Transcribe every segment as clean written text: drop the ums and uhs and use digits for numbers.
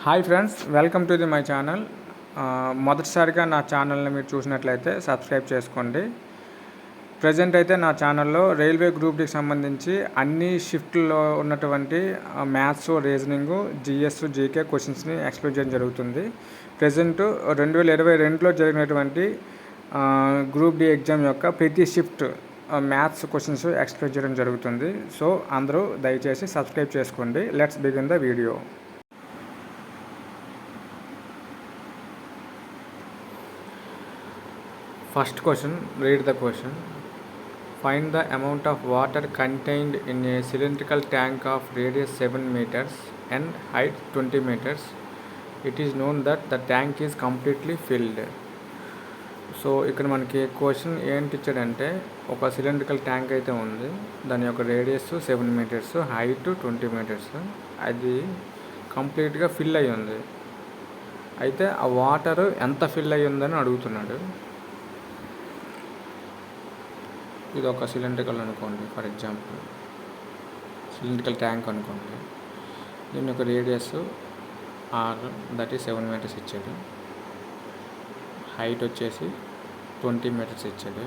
Hi friends, welcome to my channel. మొదటిసారిగా నా ఛానల్ని మీరు చూసినట్లయితే సబ్స్క్రైబ్ చేసుకోండి. ప్రజెంట్ అయితే నా ఛానల్లో రైల్వే గ్రూప్ డికి సంబంధించి అన్ని షిఫ్ట్లో ఉన్నటువంటి మ్యాథ్స్, రీజనింగ్, జిఎస్, జీకే క్వశ్చన్స్ని ఎక్స్ప్లెయిన్ చేయడం జరుగుతుంది. ప్రజెంట్ 2022లో జరిగినటువంటి గ్రూప్ డి ఎగ్జామ్ యొక్క ప్రతి షిఫ్ట్ మ్యాథ్స్ క్వశ్చన్స్ ఎక్స్ప్లెయిన్ చేయడం జరుగుతుంది. సో అందరూ దయచేసి సబ్స్క్రైబ్ చేసుకోండి. Let's begin the video. First question, read the question. Find the amount of water contained in a cylindrical tank of radius 7 meters and height 20 meters. It is known that the tank is completely filled. So ఇక్కడ మనకి question ఏంటి ఇచ్చాడంటే, ఒక cylindrical tank అయితే ఉంది, దాని యొక్క radius 7 metres, height 20 metres, అది కంప్లీట్గా ఫిల్ అయ్యి ఉంది. అయితే ఆ వాటర్ ఎంత ఫిల్ అయ్యి ఉందని అడుగుతున్నాడు. ఇది ఒక సిలిండ్రికల్ అనుకోండి, ఫర్ ఎగ్జాంపుల్ సిలిండ్రికల్ ట్యాంక్ అనుకోండి. దీని యొక్క radius R, that is 7 meters ఇచ్చాడు. హైట్ వచ్చేసి 20 మీటర్స్ ఇచ్చాడు.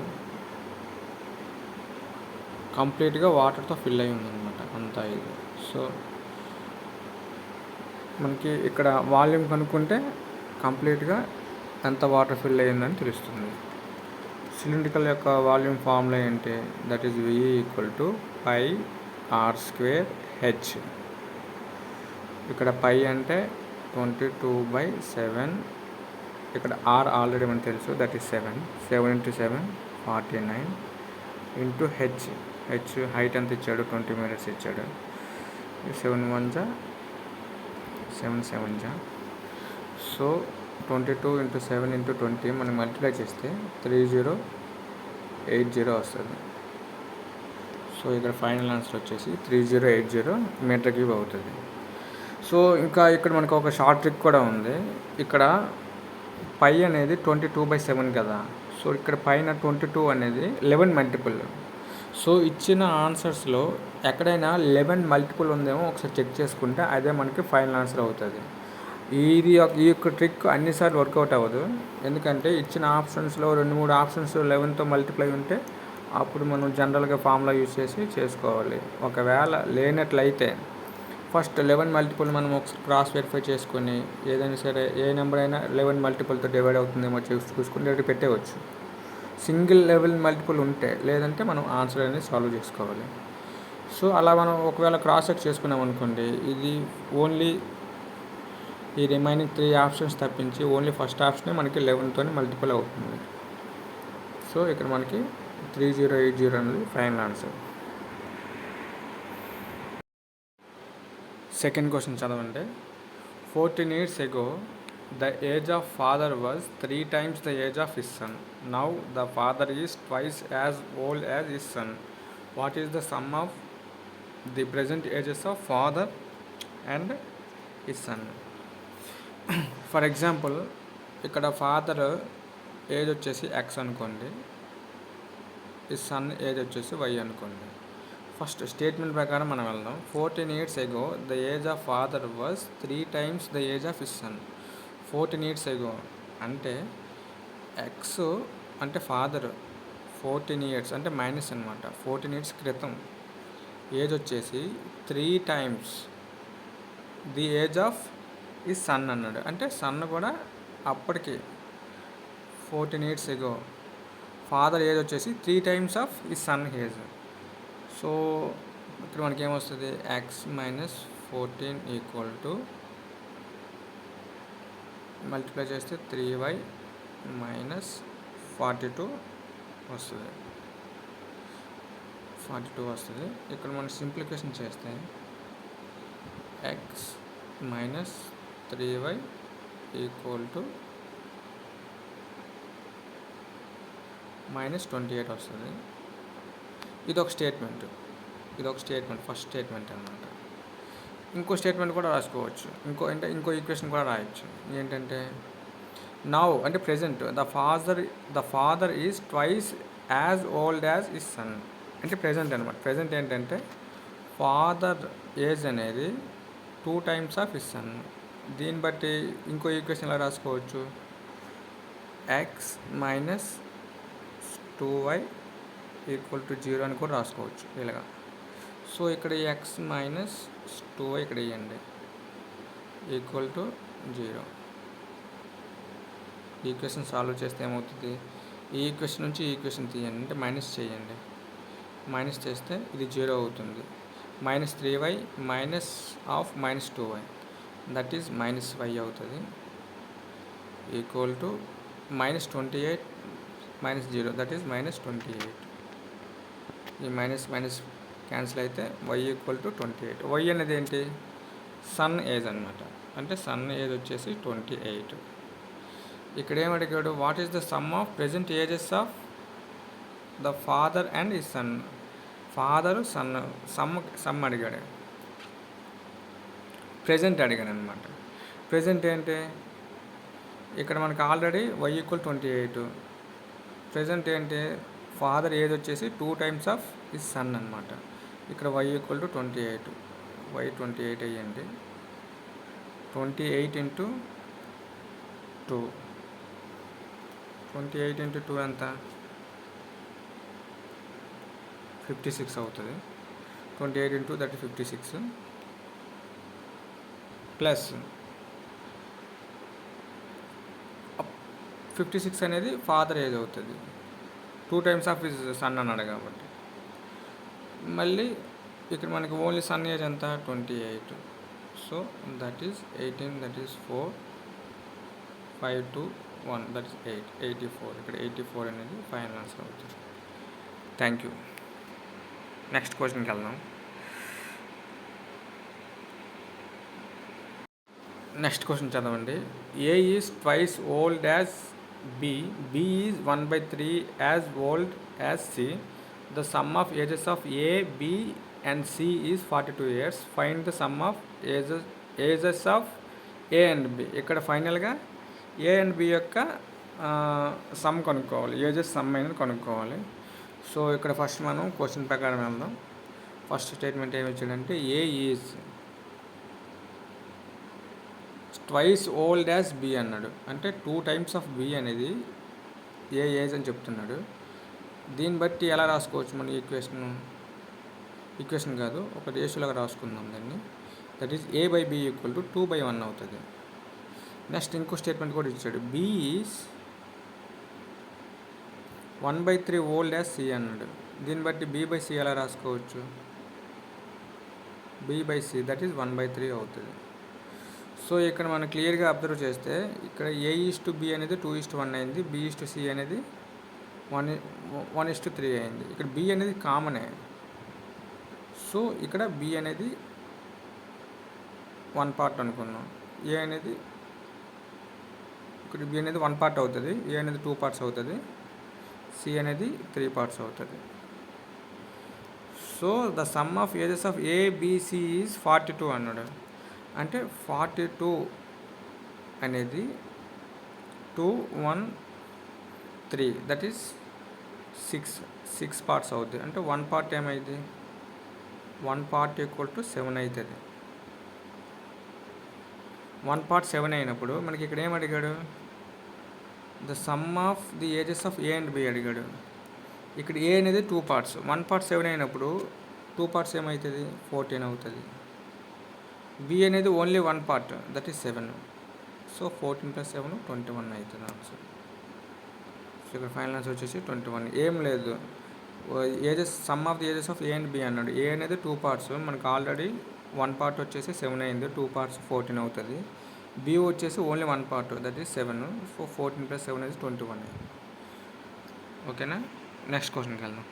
కంప్లీట్గా వాటర్తో ఫిల్ అయి ఉందన్నమాట అంతా ఇది. సో మనకి ఇక్కడ వాల్యూమ్ కనుక్కుంటే కంప్లీట్గా ఎంత వాటర్ ఫిల్ అయ్యిందని తెలుస్తుంది. సిలిండ్రికల్ యొక్క వాల్యూమ్ ఫార్ములా ఏంటి? That is V = πr²h. ఇక్కడ పై అంటే 22/7. ఇక్కడ ఆర్ ఆల్రెడీ మనకు తెలుసు, that is 7. 7 × 7 49 into H height ఎంత ఇచ్చాడు? 20 మీటర్స్ ఇచ్చాడు. 7 1 జా 7 7 జా. సో 22 × 7 × 20 మనం మల్టిప్లై చేస్తే 3080 వస్తుంది. సో ఇక్కడ ఫైనల్ ఆన్సర్ వచ్చేసి 3080 మీటర్ క్యూబ్ అవుతుంది. సో ఇంకా ఇక్కడ మనకు ఒక షార్ట్ ట్రిక్ కూడా ఉంది. ఇక్కడ పై అనేది 22/7 కదా. సో ఇక్కడ పైన 22 అనేది 11 మల్టిపుల్. సో ఇచ్చిన ఆన్సర్స్లో ఎక్కడైనా 11 మల్టిపుల్ ఉందేమో ఒకసారి చెక్ చేసుకుంటే అదే మనకి ఫైనల్ ఆన్సర్ అవుతుంది. ఈ యొక్క ట్రిక్ అన్నిసార్లు వర్కౌట్ అవ్వదు. ఎందుకంటే ఇచ్చిన ఆప్షన్స్లో 2-3 ఆప్షన్స్ 11తో మల్టిప్లై ఉంటే అప్పుడు మనం జనరల్గా ఫార్ములా యూజ్ చేసి చేసుకోవాలి. ఒకవేళ లేనట్లయితే ఫస్ట్ 11 మల్టిపుల్ మనం ఒకసారి క్రాస్ వెరిఫై చేసుకొని ఏదైనా సరే ఏ నెంబర్ అయినా 11 మల్టిపుల్తో డివైడ్ అవుతుందేమో చూసుకుని డైరెక్ట్ పెట్టేవచ్చు. సింగిల్ 11 మల్టిపుల్ ఉంటే, లేదంటే మనం ఆన్సర్ అనేది సాల్వ్ చేసుకోవాలి. సో అలా మనం ఒకవేళ క్రాస్ చెక్ చేసుకున్నాం అనుకోండి, ఇది ఓన్లీ ఈ రిమైనింగ్ 3 ఆప్షన్స్ తప్పించి ఓన్లీ ఫస్ట్ ఆప్షనే మనకి 11తో మల్టిపుల్ అవుతుంది. సో ఇక్కడ మనకి 3080 అనేది ఫైనల్ ఆన్సర్. సెకండ్ క్వశ్చన్ చదవండి. 14 years ago, the age of father was 3 times the age of his son. Now the father is twice as old as his son. What is the sum of the present ages of father and his son? For example ఇక్కడ father age వచ్చేసి X అనుకోండి, ఈ sun age వచ్చేసి why అనుకోండి. First statement ప్రకారం మనం వెళ్దాం. 14 years ago, the age of father was 3 times the age of his son. 14 years ago అంటే ఎక్స్ అంటే ఫాదర్, 14 years అంటే మైనస్ అనమాట. 14 years క్రితం ఏజ్ వచ్చేసి 3 times ది ఏజ్ ఆఫ్ ఈ సన్ అన్నాడు. అంటే సన్ కూడా అప్పటికి 14 years ago ఫాదర్ ఏజ్ వచ్చేసి 3 times ఆఫ్ ఈ సన్ ఏజ్. సో ఇక్కడ మనకి ఏమొస్తుంది? ఎక్స్ మైనస్ 14 = మల్టిప్లై చేస్తే 3y మైనస్ 42 వస్తుంది. 42 వస్తుంది. ఇక్కడ మనం సింప్లిఫికేషన్ చేస్తే ఎక్స్ మైనస్ 3y = -28 వస్తుంది. ఇది ఒక స్టేట్మెంట్, ఫస్ట్ స్టేట్మెంట్ అన్నమాట. ఇంకో స్టేట్మెంట్ కూడా రాసుకోవచ్చు, ఇంకో ఈక్వేషన్ కూడా రాయొచ్చు. ఏంటంటే నౌ అంటే present the father is twice as old as his son. అంటే ప్రెజెంట్ అనమాట. ప్రెజెంట్ ఏంటంటే ఫాదర్ ఏజ్ అనేది 2 times ఆఫ్ హిస్ సన్. దీన్ని బట్టి ఇంకో ఈక్వేషన్ ఎలా రాసుకోవచ్చు, X minus 2y equal to 0 అని కూడా రాసుకోవచ్చు ఇలాగా. సో ఇక్కడ ఎక్స్ మైనస్ 2y ఇక్కడ వేయండి ఈక్వల్ టు 0. ఈక్వేషన్ సాల్వ్ చేస్తే ఏమవుతుంది, ఈ ఈక్వేషన్ నుంచి ఈ ఈక్వేషన్ తీయండి, అంటే మైనస్ చేయండి. మైనస్ చేస్తే ఇది 0 అవుతుంది. Minus 3y minus of minus 2y that is minus y అవుతుంది equal to minus 28 minus 0 that is minus 28. ఈ మైనస్ మైనస్ క్యాన్సిల్ అయితే y ఈక్వల్ టు 28. y అనేది ఏంటి, సన్ ఏజ్ అనమాట. అంటే సన్ ఏజ్ వచ్చేసి 28. ఇక్కడ ఏమడిగాడు, what is the sum of present ages of the father and ఈ సన్. ఫాదరు సన్ సమ్ అడిగాడు, ప్రెజెంట్ అడిగాను అనమాట. ప్రెజెంట్ ఏంటి, ఇక్కడ మనకు ఆల్రెడీ y ఈక్వల్ 28. ప్రెజెంట్ ఏంటి, ఫాదర్ ఏజ్ వచ్చేసి 2 టైమ్స్ ఆఫ్ ఈ సన్ అనమాట. ఇక్కడ y ఈక్వల్ టు 28. y 28 అయ్యండి. 28 ఇంటూ 2. 28 ఇంటూ 2 ఎంత, 56 అవుతుంది. 28 ఇంటూ దట్ 56 ప్లస్ 56 అనేది ఫాదర్ ఏజ్ అవుతుంది. 2 టైమ్స్ ఆఫ్ హిజ్ సన్ అన్నాడు కాబట్టి. మళ్ళీ ఇక్కడ మనకి ఓన్లీ సన్ ఏజ్ ఎంత, 28. So that is 18, that is 4, 5 to 1 that is 8, 84. ఇక్కడ 84 అనేది ఫైనల్ ఆన్సర్ అవుతుంది. Thank you. నెక్స్ట్ క్వశ్చన్కి వెళ్దాం. నెక్స్ట్ క్వశ్చన్ చదవండి. A is twice old as B, B is 1/3 as old as C. The sum of ages of A, B and C is 42 years. Find the sum of ages of A and B. ఇక్కడ ఫైనల్గా A and B యొక్క some కనుక్కోవాలి, ages some అయినది కనుక్కోవాలి. So ఇక్కడ first మనం question ప్రకారం వెళ్దాం. ఫస్ట్ స్టేట్మెంట్ ఏమి ఇచ్చాడంటే, A is twice old as B అన్నాడు. అంటే 2 టైమ్స్ ఆఫ్ బి అనేది ఏ ఏజ్ అని చెప్తున్నాడు. దీన్ని బట్టి ఎలా రాసుకోవచ్చు మనం ఈక్వేషన్ కాదు, ఒక రేషియోలాగా రాసుకుందాం దాన్ని. That is A by B equal to 2/1 అవుతుంది. నెక్స్ట్ ఇంకో స్టేట్మెంట్ కూడా ఇచ్చాడు, B is 1/3 old as C అన్నాడు. దీన్ని బట్టి బి బై సి ఎలా రాసుకోవచ్చు, B by C that is 1/3 అవుతుంది. సో ఇక్కడ మనం క్లియర్గా అబ్జర్వ్ చేస్తే ఇక్కడ ఏ ఈజ్ టు బి అనేది 2:1 అయింది, బి ఈజ్ టు సి అనేది 1:3 అయింది. ఇక్కడ బి అనేది కామనే. సో ఇక్కడ బి అనేది 1 పార్ట్ అనుకున్నాం, ఏ అనేది ఇక్కడ బి అనేది 1 పార్ట్ అవుతుంది, ఏ అనేది 2 పార్ట్స్ అవుతుంది, సి అనేది 3 పార్ట్స్ అవుతుంది. So the sum of ages of A B C is 42 అన్నాడు. అంటే 42 అనేది 2, 1, 3 దట్ ఈస్ 6 పార్ట్స్ అవుతుంది. అంటే 1 పార్ట్ ఏమైంది, 1 పార్ట్ ఈక్వల్ టు 7 అవుతుంది. 1 పార్ట్ 7 అయినప్పుడు మనకి ఇక్కడ ఏం అడిగాడు, the sum of the ages of A and B అడిగాడు. ఇక్కడ ఏ అనేది 2 పార్ట్స్, 1 పార్ట్ 7 అయినప్పుడు 2 పార్ట్స్ ఏమవుతుంది, 14 అవుతుంది. బి అనేది only 1 part that is 7. So 14 + 7 21 అవుతుంది ఆన్సర్. సో ఇక్కడ ఫైనల్ ఆన్సర్ వచ్చేసి 21. ఏం లేదు, ages sum of the ages of A and B అన్నాడు. ఏ అనేది 2 పార్ట్స్, మనకు ఆల్రెడీ 1 పార్ట్ వచ్చేసి 7 అయింది, 2 పార్ట్స్ 14 అవుతుంది. బి వచ్చేసి only 1 part that is 7. So 14 + 7 is 21. ఓకేనా. నెక్స్ట్ క్వశ్చన్కి వెళ్దాం.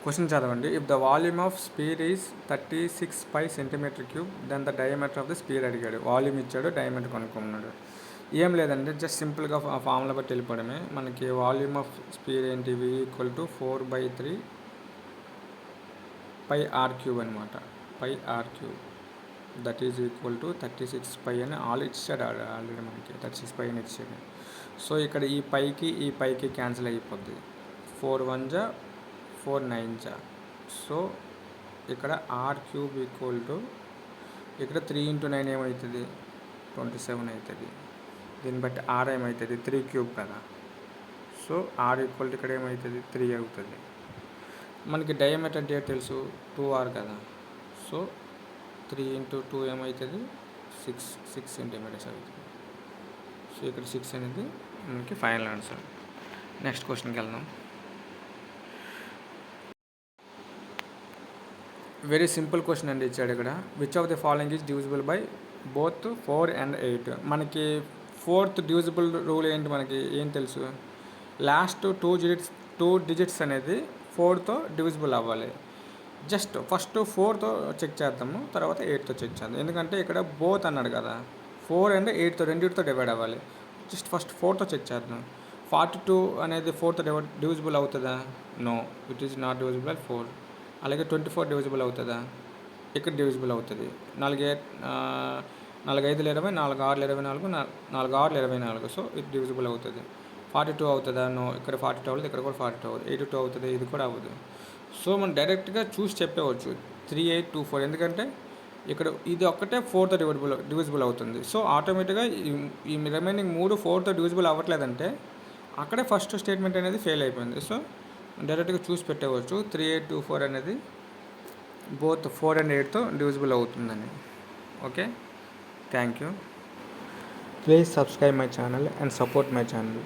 క్వశ్చన్ చదవండి. If the volume of sphere is 36 pi cm3 then the diameter of the sphere అడిగాడు. వాల్యూమ్ ఇచ్చాడు, డయామీటర్ కనుక్కున్నాడు. ఏం లేదంటే జస్ట్ సింపుల్గా ఫార్ములా బట్టి వెళ్ళిపోవడమే. మనకి వాల్యూమ్ ఆఫ్ స్పీర్ ఏంటి, V = 4/3 πr³ అనమాట. πr³ that is equal to 36 pi అని ఇచ్చాడు ఆల్రెడీ మనకి, 36 pi అని ఇచ్చాడు. సో ఇక్కడ ఈ పైకి క్యాన్సిల్ అయిపోద్ది. 4 1 జా 4 9 జా. సో ఇక్కడ r³ = ఇక్కడ 3 ఇంటూ 9 ఏమవుతుంది, 27 అవుతుంది. దీన్ని బట్టి ఆర్ ఏమవుతుంది, 3 క్యూబ్ కదా. సో ఆర్ ఈక్వల్ ఇక్కడ ఏమవుతుంది, 3 అవుతుంది. మనకి డయామీటర్ అంటే తెలుసు, 2r కదా. సో 3 ఇంటూ 2 ఏమవుతుంది, 6 సెంటీమీటర్స్ అవుతుంది. సో ఇక్కడ 6 అనేది మనకి ఫైనల్ ఆన్సర్. నెక్స్ట్ క్వశ్చన్కి వెళ్దాం. వెరీ సింపుల్ క్వశ్చన్ అండి ఇచ్చాడు ఇక్కడ. Which of the following is divisible by both 4 and 8. మనకి 4th డివిజిబుల్ రూల్ ఏంటి, మనకి ఏం తెలుసు, లాస్ట్ 2 డిజిట్స్ అనేది 4తో డివిజిబుల్ అవ్వాలి. జస్ట్ ఫస్ట్ 4తో చెక్ చేద్దాము, తర్వాత 8తో చెక్ చేద్దాం. ఎందుకంటే ఇక్కడ బోత్ అన్నాడు కదా, 4 and 8తో రెండింటితో డివైడ్ అవ్వాలి. జస్ట్ ఫస్ట్ 4తో చెక్ చేద్దాం. 42 అనేది 4తో డివిజిబుల్ అవుతుందా, no, it is not divisible 4. అలాగే 24 డివిజిబుల్ అవుతుందా, ఇక్కడ డివిజిబుల్ అవుతుంది. 4 5 20, 4 6 24, 4 6 24. సో ఇది డివిజిబుల్ అవుతుంది. 42 అవుతుందా, నో, ఇక్కడ 42 అవ్వదు, ఇక్కడ కూడా 42 అవ్వదు. 82 అవుతుంది, ఇది కూడా అవ్వదు. సో మనం డైరెక్ట్గా చూసి చెప్పవచ్చు 3824, ఎందుకంటే ఇక్కడ ఇది ఒక్కటే 4తో డివిజిబుల్ అవుతుంది. సో ఆటోమేటిక్గా ఈ రిమైనింగ్ 3 4తో డివిజిబుల్ అవ్వట్లేదంటే అక్కడే ఫస్ట్ స్టేట్మెంట్ అనేది ఫెయిల్ అయిపోయింది. సో డైరెక్ట్గా చూసి పెట్టవచ్చు 3824 అనేది బోత్ 4 and 8తో డివిజిబుల్ అవుతుందని. Okay, thank you. Please subscribe my channel and support my channel.